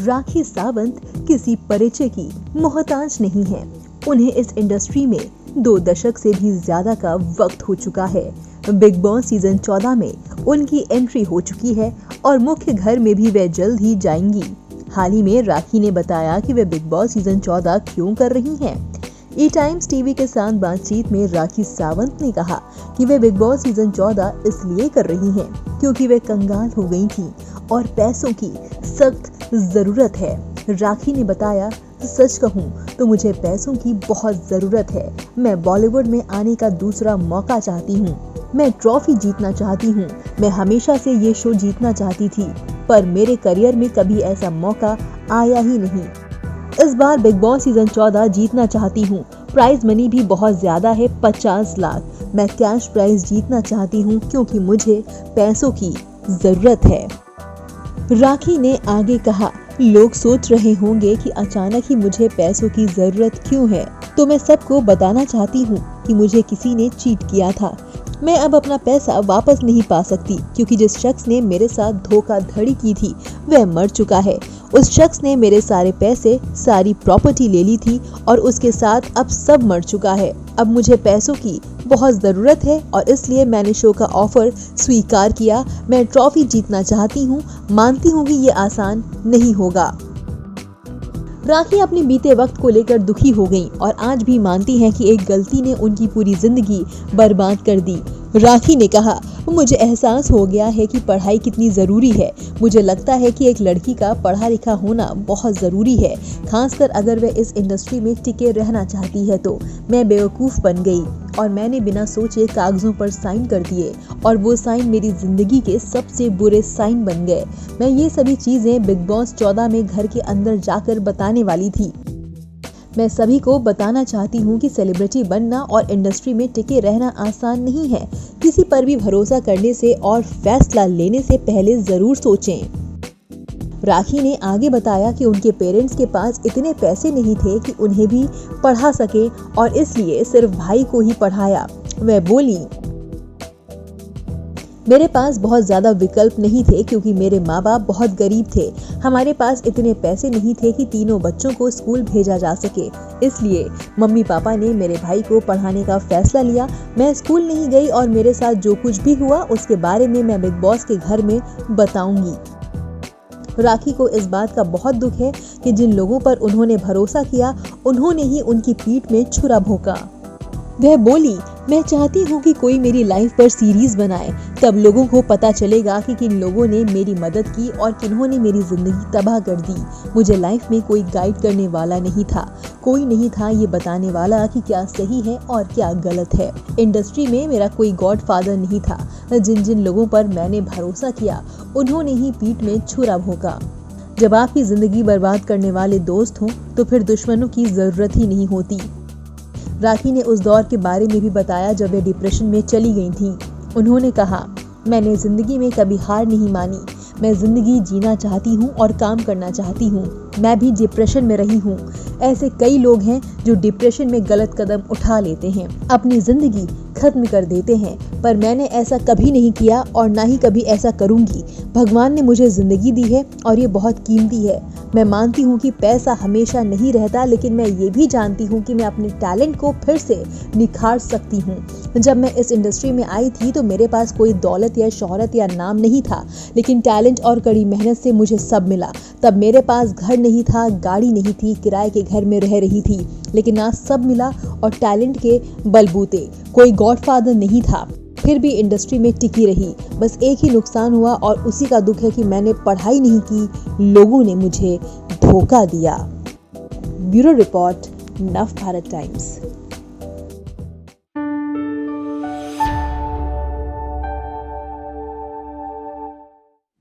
राखी सावंत किसी परिचय की मोहताज नहीं है। उन्हें इस इंडस्ट्री में 2 दशक से भी ज्यादा का वक्त हो चुका है। बिग बॉस सीजन 14 में उनकी एंट्री हो चुकी है और मुख्य घर में भी वे जल्द ही जाएंगी। हाल ही में राखी ने बताया कि वे बिग बॉस सीजन 14 क्यों कर रही हैं। ई टाइम्स टीवी के साथ बातचीत में राखी सावंत ने कहा कि वे बिग बॉस सीजन 14 इसलिए कर रही हैं क्योंकि वे कंगाल हो गई थीं और पैसों की सख्त जरूरत है। राखी ने बताया, सच कहूँ तो मुझे पैसों की बहुत जरूरत है। मैं बॉलीवुड में आने का दूसरा मौका चाहती हूँ। मैं ट्रॉफी जीतना चाहती हूँ। मैं हमेशा से ये शो जीतना चाहती थी, पर मेरे करियर में कभी ऐसा मौका आया ही नहीं। इस बार बिग बॉस सीजन 14 जीतना चाहती हूँ। प्राइज मनी भी बहुत ज्यादा है, 50 लाख। मैं कैश प्राइज जीतना चाहती हूँ क्योंकि मुझे पैसों की जरूरत है। राखी ने आगे कहा, लोग सोच रहे होंगे कि अचानक ही मुझे पैसों की जरूरत क्यों है, तो मैं सबको बताना चाहती हूँ कि मुझे किसी ने चीट किया था। मैं अब अपना पैसा वापस नहीं पा सकती क्योंकि जिस शख्स ने मेरे साथ धोखाधड़ी की थी वह मर चुका है। उस शख्स ने मेरे सारे पैसे, सारी प्रॉपर्टी ले ली थी और उसके साथ अब सब मर चुका है। अब मुझे पैसों की बहुत ज़रूरत है और इसलिए मैंने शो का ऑफर स्वीकार किया। मैं ट्रॉफी जीतना चाहती हूँ। मानती हूँ कि ये आसान नहीं होगा। राखी अपने बीते वक्त को लेकर दुखी हो गईं और आज भी मानती हैं कि एक गलती ने उनकी पूरी जिंदगी बर्बाद कर दी। राखी ने कहा, मुझे एहसास हो गया है कि पढ़ाई कितनी ज़रूरी है। मुझे लगता है कि एक लड़की का पढ़ा लिखा होना बहुत ज़रूरी है, खासकर अगर वह इस इंडस्ट्री में टिके रहना चाहती है तो। मैं बेवकूफ़ बन गई और मैंने बिना सोचे कागज़ों पर साइन कर दिए और वो साइन मेरी ज़िंदगी के सबसे बुरे साइन बन गए। मैं ये सभी चीज़ें बिग बॉस 14 में घर के अंदर जाकर बताने वाली थी। मैं सभी को बताना चाहती हूँ कि सेलिब्रिटी बनना और इंडस्ट्री में टिके रहना आसान नहीं है। किसी पर भी भरोसा करने से और फैसला लेने से पहले जरूर सोचें। राखी ने आगे बताया कि उनके पेरेंट्स के पास इतने पैसे नहीं थे कि उन्हें भी पढ़ा सके और इसलिए सिर्फ भाई को ही पढ़ाया। वह बोली, मेरे पास बहुत ज़्यादा विकल्प नहीं थे क्योंकि मेरे माँ बाप बहुत गरीब थे। हमारे पास इतने पैसे नहीं थे कि तीनों बच्चों को स्कूल भेजा जा सके। इसलिए मम्मी पापा ने मेरे भाई को पढ़ाने का फैसला लिया। मैं स्कूल नहीं गई और मेरे साथ जो कुछ भी हुआ उसके बारे में मैं बिग बॉस के घर में बताऊंगी। राखी को इस बात का बहुत दुख है कि जिन लोगों पर उन्होंने भरोसा किया उन्होंने ही उनकी पीठ में छुरा भोंका। वह बोली, मैं चाहती हूँ कि कोई मेरी लाइफ पर सीरीज बनाए, तब लोगों को पता चलेगा कि किन लोगों ने मेरी मदद की और किन्होंने मेरी जिंदगी तबाह कर दी। मुझे लाइफ में कोई गाइड करने वाला नहीं था, कोई नहीं था ये बताने वाला कि क्या सही है और क्या गलत है। इंडस्ट्री में मेरा कोई गॉडफादर नहीं था। जिन जिन लोगों पर मैंने भरोसा किया उन्होंने ही पीठ में छुरा भोंका। जब आपकी जिंदगी बर्बाद करने वाले दोस्त हों तो फिर दुश्मनों की जरूरत ही नहीं होती। राखी ने उस दौर के बारे में भी बताया जब वे डिप्रेशन में चली गई थीं। उन्होंने कहा, मैंने जिंदगी में कभी हार नहीं मानी। मैं जिंदगी जीना चाहती हूँ और काम करना चाहती हूँ। मैं भी डिप्रेशन में रही हूँ। ऐसे कई लोग हैं जो डिप्रेशन में गलत कदम उठा लेते हैं, अपनी जिंदगी खत्म कर देते हैं, पर मैंने ऐसा कभी नहीं किया और ना ही कभी ऐसा करूँगी। भगवान ने मुझे जिंदगी दी है और ये बहुत कीमती है। मैं मानती हूँ कि पैसा हमेशा नहीं रहता, लेकिन मैं ये भी जानती हूँ कि मैं अपने टैलेंट को फिर से निखार सकती हूँ। जब मैं इस इंडस्ट्री में आई थी तो मेरे पास कोई दौलत या शोहरत या नाम नहीं था, लेकिन टैलेंट और कड़ी मेहनत से मुझे सब मिला। तब मेरे पास घर नहीं था, गाड़ी नहीं थी, किराए के घर में रह रही थी, लेकिन आज सब मिला और टैलेंट के बलबूते। कोई गॉडफादर नहीं था, फिर भी इंडस्ट्री में टिकी रही। बस एक ही नुकसान हुआ और उसी का दुख है कि मैंने पढ़ाई नहीं की, लोगों ने मुझे धोखा दिया। ब्यूरो रिपोर्ट, नव भारत टाइम्स।